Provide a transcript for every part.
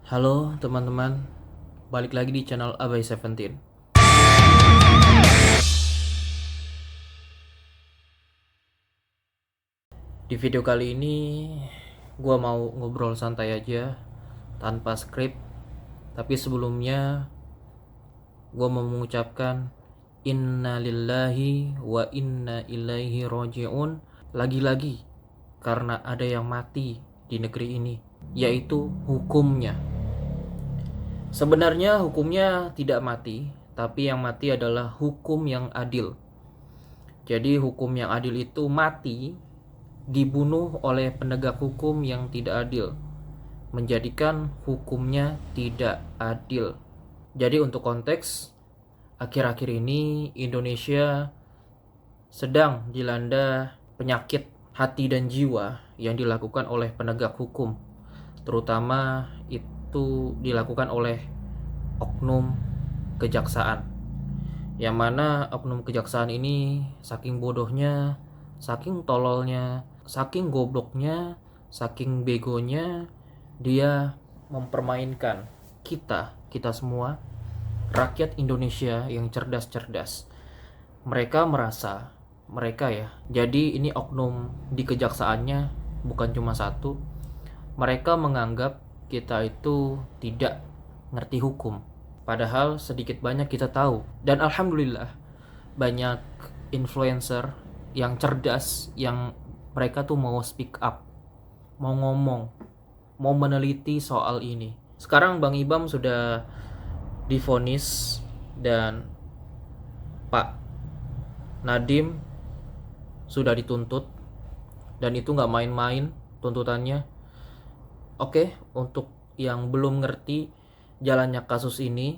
Halo teman-teman, balik lagi di channel Abai Seventeen. Di video kali ini, gua mau ngobrol santai aja, tanpa skrip. Tapi sebelumnya, gua mau mengucapkan Inna lillahi wa inna ilaihi roji'un. Lagi-lagi, karena ada yang mati di negeri ini, yaitu hukumnya. Sebenarnya hukumnya tidak mati, tapi yang mati adalah hukum yang adil. Jadi hukum yang adil itu mati dibunuh oleh penegak hukum yang tidak adil, menjadikan hukumnya tidak adil. Jadi untuk konteks, akhir-akhir ini Indonesia sedang dilanda penyakit hati dan jiwa yang dilakukan oleh penegak hukum, terutama itu dilakukan oleh oknum kejaksaan. Yang mana oknum kejaksaan ini saking bodohnya, saking tololnya, saking gobloknya, saking begonya, dia mempermainkan kita semua, rakyat Indonesia yang cerdas-cerdas. Mereka merasa, mereka ya, jadi ini oknum di kejaksaannya bukan cuma satu. Mereka menganggap kita itu tidak ngerti hukum. Padahal sedikit banyak kita tahu. Dan alhamdulillah banyak influencer yang cerdas, yang mereka tuh mau speak up, mau ngomong, mau meneliti soal ini. Sekarang Bang Ibam sudah divonis dan Pak Nadiem sudah dituntut, dan itu nggak main-main tuntutannya. Oke, untuk yang belum ngerti jalannya kasus ini,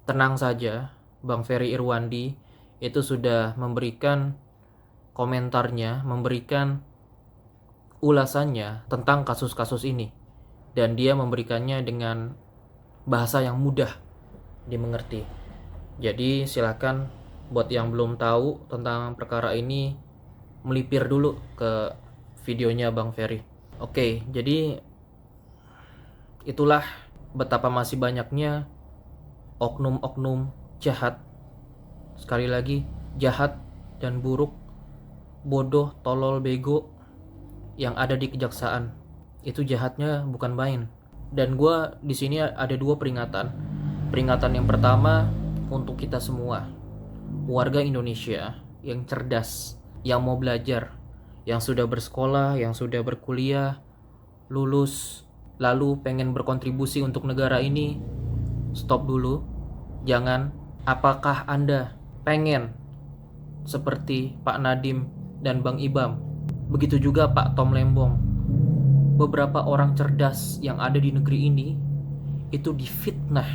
tenang saja. Bang Ferry Irwandi itu sudah memberikan komentarnya, memberikan ulasannya tentang kasus-kasus ini, dan dia memberikannya dengan bahasa yang mudah dimengerti. Jadi silakan buat yang belum tahu tentang perkara ini, melipir dulu ke videonya Bang Ferry. Oke, jadi itulah betapa masih banyaknya oknum-oknum jahat. Sekali lagi, jahat dan buruk, bodoh, tolol, bego yang ada di kejaksaan. Itu jahatnya bukan main. Dan gue di sini ada dua peringatan. Peringatan yang pertama untuk kita semua, warga Indonesia yang cerdas, yang mau belajar, yang sudah bersekolah, yang sudah berkuliah, lulus, lalu pengen berkontribusi untuk negara ini. Stop dulu. Jangan. Apakah Anda pengen seperti Pak Nadiem dan Bang Ibam? Begitu juga Pak Tom Lembong. Beberapa orang cerdas yang ada di negeri ini itu difitnah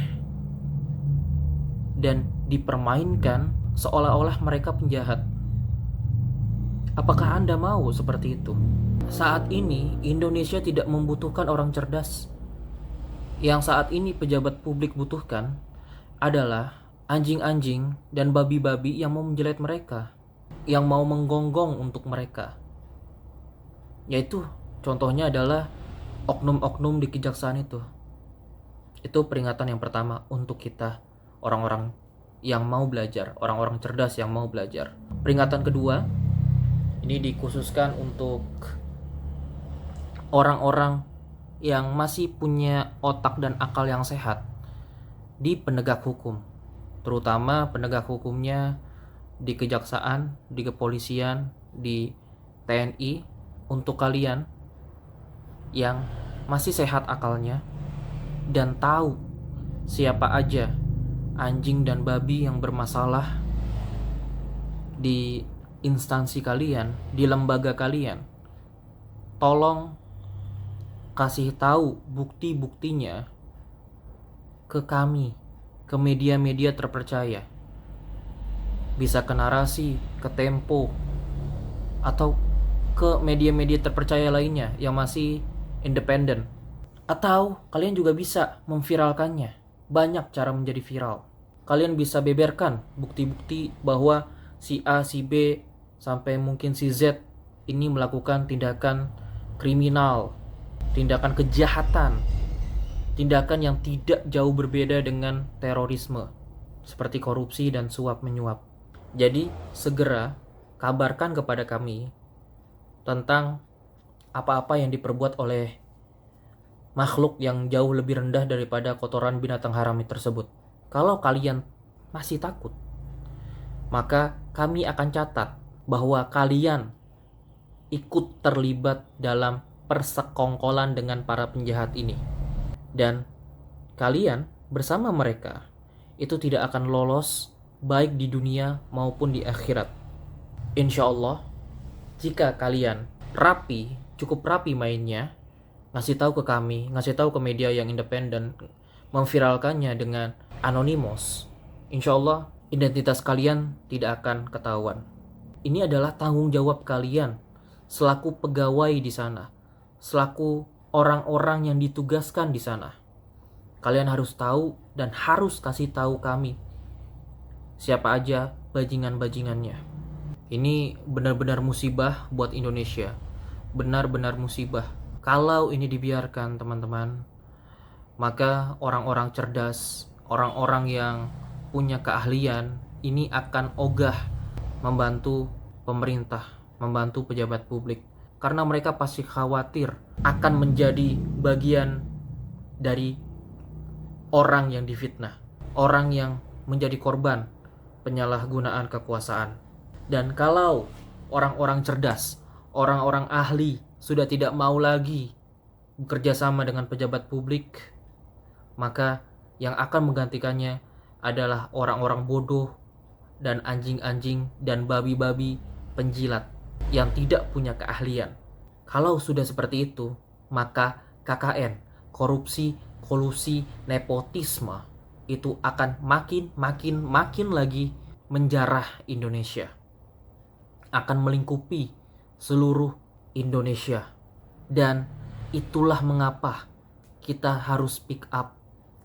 dan dipermainkan seolah-olah mereka penjahat. Apakah Anda mau seperti itu? Saat ini Indonesia tidak membutuhkan orang cerdas. Yang saat ini pejabat publik butuhkan adalah anjing-anjing dan babi-babi yang mau menjelat mereka, yang mau menggonggong untuk mereka. Yaitu contohnya adalah oknum-oknum di kejaksaan itu. Itu peringatan yang pertama untuk kita, orang-orang yang mau belajar, orang-orang cerdas yang mau belajar. Peringatan kedua, ini dikhususkan untuk orang-orang yang masih punya otak dan akal yang sehat di penegak hukum, terutama penegak hukumnya di kejaksaan, di kepolisian, di TNI. Untuk kalian yang masih sehat akalnya dan tahu siapa aja anjing dan babi yang bermasalah di instansi kalian, di lembaga kalian, tolong kasih tahu bukti-buktinya ke kami, ke media-media terpercaya. Bisa ke Narasi, ke Tempo, atau ke media-media terpercaya lainnya yang masih independen. Atau kalian juga bisa memviralkannya. Banyak cara menjadi viral. Kalian bisa beberkan bukti-bukti bahwa si A, si B, sampai mungkin si Z ini melakukan tindakan kriminal, tindakan kejahatan, tindakan yang tidak jauh berbeda dengan terorisme, seperti korupsi dan suap menyuap. Jadi segera kabarkan kepada kami tentang apa-apa yang diperbuat oleh makhluk yang jauh lebih rendah daripada kotoran binatang haram tersebut. Kalau kalian masih takut, maka kami akan catat bahwa kalian ikut terlibat dalam persekongkolan dengan para penjahat ini. Dan kalian bersama mereka itu tidak akan lolos baik di dunia maupun di akhirat. Insya Allah, jika kalian cukup rapi mainnya, ngasih tahu ke kami, ngasih tahu ke media yang independen, memviralkannya dengan anonymous, insya Allah identitas kalian tidak akan ketahuan. Ini adalah tanggung jawab kalian selaku pegawai di sana, selaku orang-orang yang ditugaskan di sana. Kalian harus tahu dan harus kasih tahu kami siapa aja bajingan-bajingannya. Ini benar-benar musibah buat Indonesia. Benar-benar musibah. Kalau ini dibiarkan, teman-teman, maka orang-orang cerdas, orang-orang yang punya keahlian ini akan ogah membantu pemerintah, membantu pejabat publik, karena mereka pasti khawatir akan menjadi bagian dari orang yang difitnah, orang yang menjadi korban penyalahgunaan kekuasaan. Dan kalau orang-orang cerdas, orang-orang ahli sudah tidak mau lagi bekerja sama dengan pejabat publik, maka yang akan menggantikannya adalah orang-orang bodoh dan anjing-anjing dan babi-babi penjilat yang tidak punya keahlian. Kalau sudah seperti itu, maka KKN, korupsi, kolusi, nepotisme itu akan makin lagi menjarah Indonesia. Akan melingkupi seluruh Indonesia. Dan itulah mengapa kita harus speak up.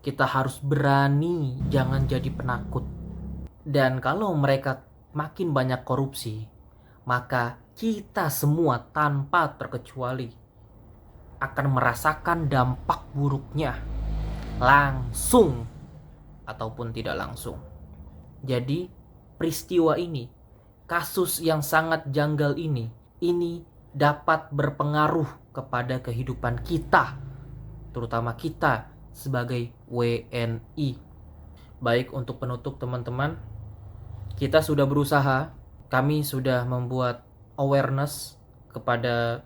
Kita harus berani, jangan jadi penakut. Dan kalau mereka makin banyak korupsi, maka kita semua tanpa terkecuali akan merasakan dampak buruknya langsung ataupun tidak langsung. Jadi peristiwa ini, kasus yang sangat janggal ini dapat berpengaruh kepada kehidupan kita, terutama kita sebagai WNI. Baik, untuk penutup teman-teman, kita sudah berusaha, kami sudah membuat awareness kepada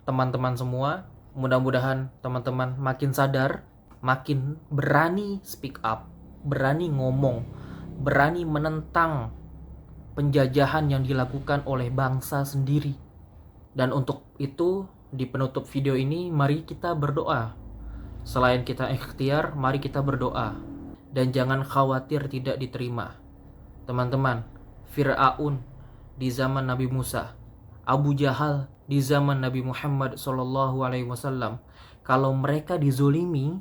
teman-teman semua. Mudah-mudahan teman-teman makin sadar, makin berani speak up, berani ngomong, berani menentang penjajahan yang dilakukan oleh bangsa sendiri. Dan untuk itu, di penutup video ini, mari kita berdoa. Selain kita ikhtiar, mari kita berdoa. Dan jangan khawatir tidak diterima. Teman-teman, Fir'aun di zaman Nabi Musa, Abu Jahal di zaman Nabi Muhammad SAW, kalau mereka dizolimi,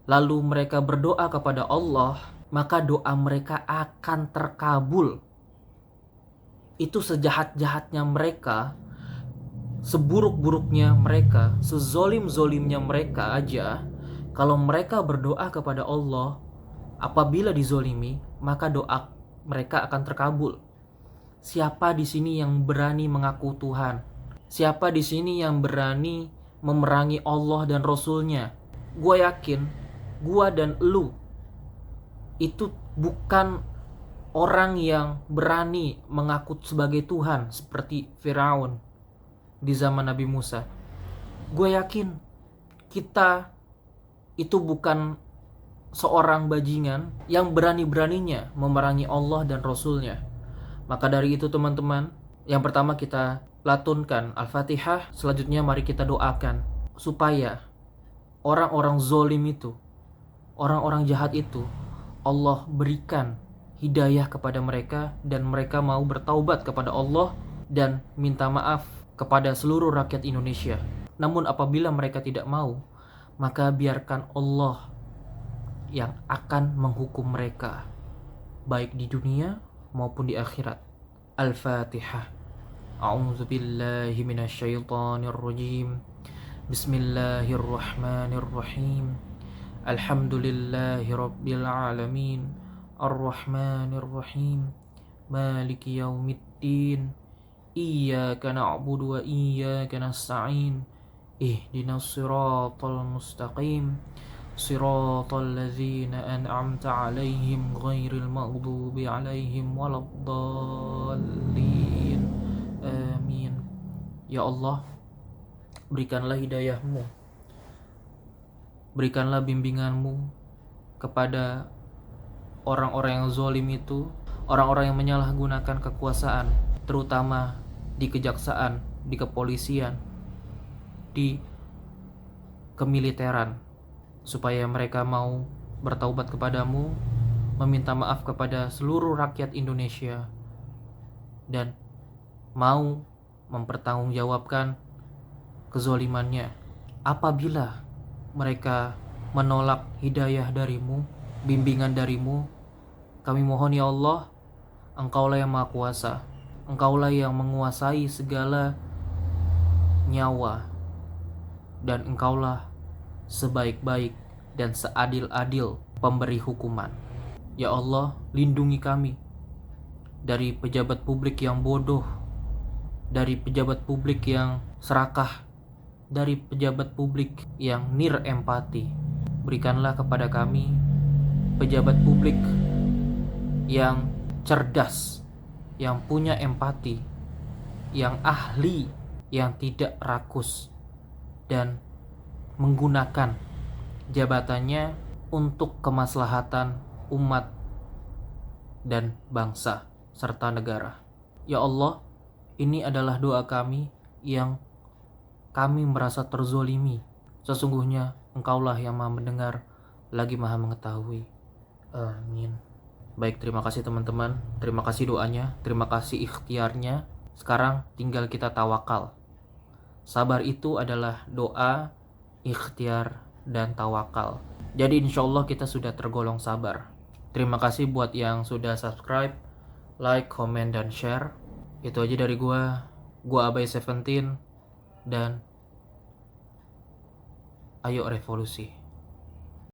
lalu mereka berdoa kepada Allah, maka doa mereka akan terkabul. Itu sejahat-jahatnya mereka, seburuk-buruknya mereka, sezolim-zolimnya mereka aja, kalau mereka berdoa kepada Allah, apabila dizolimi, maka doa mereka akan terkabul. Siapa di sini yang berani mengaku Tuhan? Siapa di sini yang berani memerangi Allah dan Rasul-Nya? Gue yakin, gue dan lu itu bukan orang yang berani mengaku sebagai Tuhan seperti Firaun di zaman Nabi Musa. Gue yakin kita itu bukan seorang bajingan yang berani-beraninya memerangi Allah dan Rasul-Nya. Maka dari itu teman-teman, yang pertama kita latunkan Al-Fatihah, selanjutnya mari kita doakan supaya orang-orang zolim itu, orang-orang jahat itu, Allah berikan hidayah kepada mereka dan mereka mau bertaubat kepada Allah dan minta maaf kepada seluruh rakyat Indonesia. Namun apabila mereka tidak mau, maka biarkan Allah yang akan menghukum mereka, baik di dunia maupun di akhirat. Al-Fatihah. A'udzu billahi minasyaitonir rajim. Bismillahirrahmanirrahim. Alhamdulillahi rabbil alamin. Ar-Rahmanir-Rahim. Maliki yaumiddin. Iyyaka na'budu wa iyyaka nasta'in. Ihdinas siratal mustaqim. Siratal ladzina an'amta 'alaihim ghairil maghdubi 'alaihim waladdallin. Amin. Ya Allah, berikanlah hidayahmu, berikanlah bimbinganmu kepada orang-orang yang zalim itu, orang-orang yang menyalahgunakan kekuasaan, terutama di kejaksaan, di kepolisian, di kemiliteran, supaya mereka mau bertaubat kepadamu, meminta maaf kepada seluruh rakyat Indonesia, dan mau mempertanggungjawabkan kezolimannya. Apabila mereka menolak hidayah darimu, bimbingan darimu, kami mohon ya Allah, Engkaulah yang Maha Kuasa, Engkaulah yang menguasai segala nyawa, dan Engkaulah sebaik-baik dan seadil-adil pemberi hukuman. Ya Allah, lindungi kami dari pejabat publik yang bodoh, dari pejabat publik yang serakah, dari pejabat publik yang nirempati. Berikanlah kepada kami pejabat publik yang cerdas, yang punya empati, yang ahli, yang tidak rakus, dan menggunakan jabatannya untuk kemaslahatan umat dan bangsa serta negara. Ya Allah, ini adalah doa kami yang kami merasa terzolimi. Sesungguhnya Engkaulah yang Maha mendengar lagi Maha mengetahui. Amin. Baik, terima kasih teman-teman. Terima kasih doanya, terima kasih ikhtiarnya. Sekarang tinggal kita tawakal. Sabar itu adalah doa, ikhtiar, dan tawakal. Jadi insya Allah kita sudah tergolong sabar. Terima kasih buat yang sudah subscribe, like, comment, dan share. Itu aja dari gua Abai 17, dan ayo revolusi.